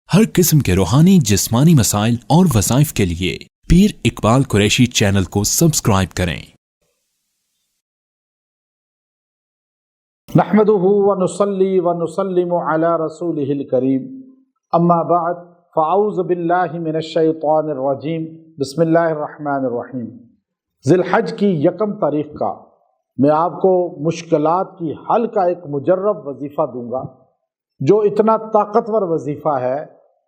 हर किस्म के रूहानी जिस्मानी मसाइल और वज़ाइफ के लिए पीर इकबाल कुरैशी चैनल को सब्सक्राइब करें। नहमदुहु व नुसल्ली व नुसल्लिमु अला रसूलिहिल करीम, अम्मा बाद, फ़अऊज़ु बिल्लाहि मिनश शैतानिर रजीम, बिस्मिल्लाहिर रहमानिर रहीम। ज़िलहज की यकम तारीख़ का मैं आपको मुश्किलात की हल का एक मुजर्रब वजीफ़ा दूंगा, जो इतना ताकतवर वजीफ़ा है,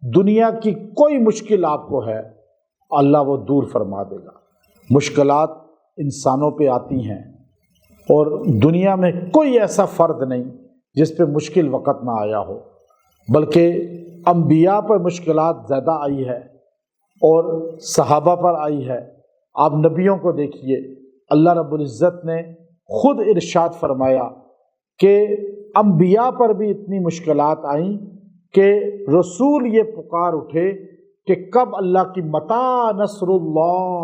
दुनिया की कोई मुश्किल आपको है अल्लाह वो दूर फरमा देगा। मुश्किलात इंसानों पे आती हैं और दुनिया में कोई ऐसा फ़र्द नहीं जिस पे मुश्किल वक़्त ना आया हो, बल्कि अंबिया पर मुश्किलात ज़्यादा आई है और सहाबा पर आई है। आप नबियों को देखिए, अल्लाह रब्बुल इज़्ज़त ने ख़ुद इरशाद फरमाया कि अंबिया पर भी इतनी मुश्किलात आईं कि रसूल ये पुकार उठे कि कब अल्लाह की मता नसरुल्लाह,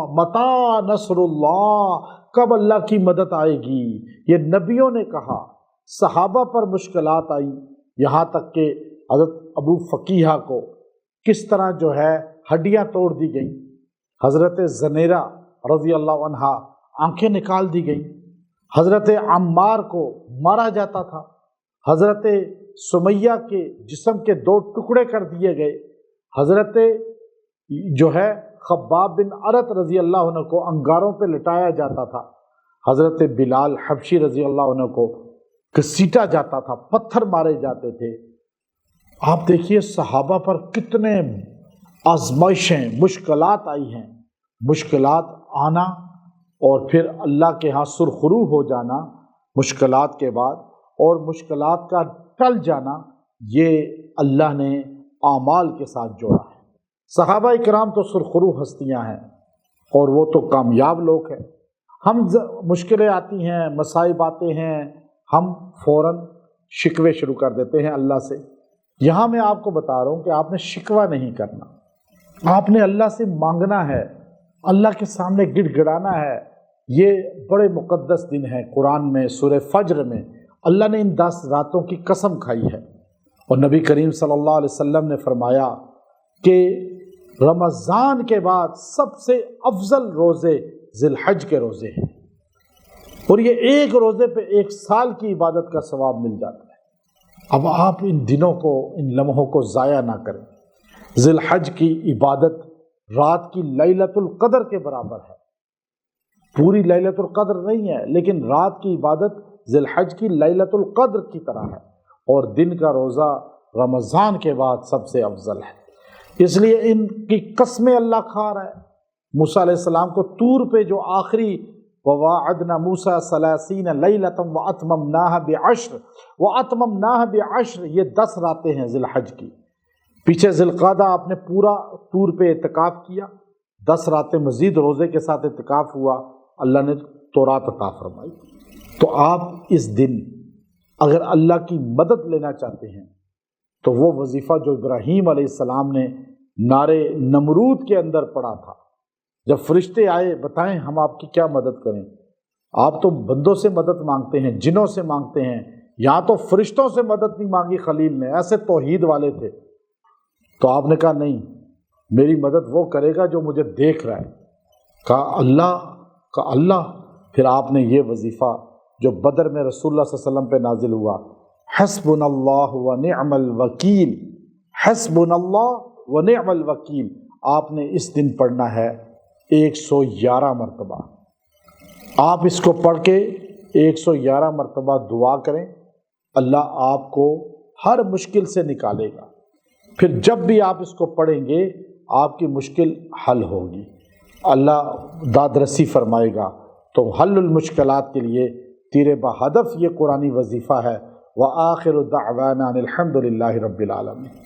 कब अल्लाह की मदद आएगी। ये नबियों ने कहा। सहाबा पर मुश्किलात आई, यहाँ तक कि हज़रत अबू फ़कीहा को किस तरह जो है हड्डियाँ तोड़ दी गई, हज़रत ज़नेरा रज़ी अल्लाह अन्हा आँखें निकाल दी गई, हज़रत अम्मार को मारा जाता था, हज़रत सुमैया के जिस्म के 2 टुकड़े कर दिए गए, हज़रत जो है खब्बाब बिन अरत रज़ी अल्लाह अन्हु को अंगारों पे लटाया जाता था, हज़रत बिलाल हबशी रज़ी अल्लाह अन्हु को घसीटा जाता था, पत्थर मारे जाते थे। आप देखिए सहाबा पर कितने आजमाइशें, मुश्किलात आई हैं। मुश्किलात आना और फिर अल्लाह के यहाँ सुरखरू हो जाना मुश्किलात के बाद, और मुश्किलात का टल जाना, ये अल्लाह ने आमाल के साथ जोड़ा है। सहाबा इकराम तो सुरखरू हस्तियाँ हैं और वो तो कामयाब लोग हैं। हम मुश्किलें आती हैं, मसाइब आते हैं, हम फ़ौरन शिकवे शुरू कर देते हैं अल्लाह से। यहाँ मैं आपको बता रहा हूँ कि आपने शिकवा नहीं करना, आपने अल्लाह से मांगना है, अल्लाह के सामने गिड़गिड़ाना है। ये बड़े मुक़द्दस दिन हैं। कुरान में सूरह फज्र में अल्लाह ने इन 10 रातों की कसम खाई है और नबी करीम सल्लल्लाहु अलैहि वसल्लम ने फरमाया कि रमज़ान के बाद सबसे अफजल रोज़े ज़िलहज के रोज़े हैं और ये एक रोज़े पे 1 साल की इबादत का सवाब मिल जाता है। अब आप इन दिनों को, इन लम्हों को ज़ाया ना करें। ज़िलहज की इबादत रात की लैलतुल क़द्र के बराबर है। पूरी लैलतुल क़द्र नहीं है, लेकिन रात की इबादत ज़िलहज की लैलतुल क़द्र की तरह है और दिन का रोज़ा रमज़ान के बाद सबसे अफजल है। इसलिए इनकी कसमें अल्लाह खा रहा है। मूसा अलैहिस्सलाम को तूर पे जो आखिरी ववाअदना मूसा सलासीन लैलतम व अतममनाहा बिअश्र, ये 10 रातें हैं ज़िलहज की। पीछे ज़िलक़ादा आपने पूरा तूर पे इत्तिकाफ़ किया, 10 रातें मज़ीद रोज़े के साथ इत्तिकाफ़ हुआ, अल्लाह ने तौरात अता फरमाई। तो आप इस दिन अगर अल्लाह की मदद लेना चाहते हैं तो वो वजीफ़ा जो इब्राहीम अलैहिस्सलाम ने नारे नमरूद के अंदर पढ़ा था, जब फरिश्ते आए, बताएं हम आपकी क्या मदद करें। आप तो बंदों से मदद मांगते हैं, जिनों से मांगते हैं, यहाँ तो फरिश्तों से मदद नहीं मांगी खलील ने, ऐसे तौहीद वाले थे। तो आपने कहा नहीं, मेरी मदद वो करेगा जो मुझे देख रहा है। कहा अल्लाह। फिर आपने ये वजीफ़ा जो बदर में रसूलुल्लाह सल्लल्लाहु अलैहि वसल्लम पे नाजिल हुआ, हस्बुनल्लाहु व निअमल वकील, हस्बुनल्लाह व निअमल वकील, आपने इस दिन पढ़ना है 111 मरतबा। आप इसको पढ़ के 111 मरतबा दुआ करें, अल्लाह आपको हर मुश्किल से निकालेगा। फिर जब भी आप इसको पढ़ेंगे आपकी मुश्किल हल होगी, अल्लाह दादरसी फरमाएगा। तो हल्लुल मुश्किलात के लिए तीरे बहदफ ये कुरानी वजीफ़ा है। व आखिरु दअवाना अनिल हम्दुलिल्लाहि रब्बिल आलमीन।